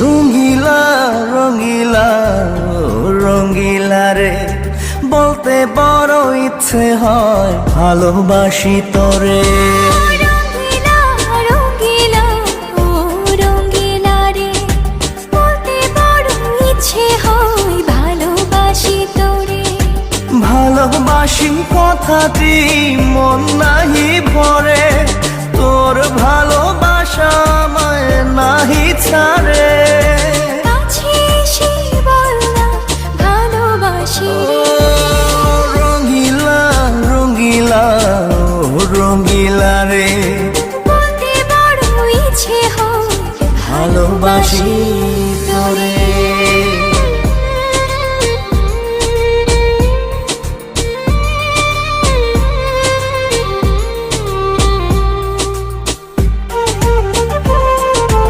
রঙিলা রঙিলা রঙিলা রে, বলতে বড় ইচ্ছে হয় ভালোবাসি তোরে। রঙিলা রঙিলা ও রঙিলা রে, বলতে বড় ইচ্ছে হয় ভালোবাসি তোরে। ভালোবাসি কথাটি মন নাহি ভরে, তোর ভালোবাসা আমায় নাহি ছাড়ে। কাছে এসে বল না ভালোবাসি রে। রঙিলা রঙিলা রঙিলা রে, বলতে বড় ইচ্ছে হয় ভালোবাসি তোরে।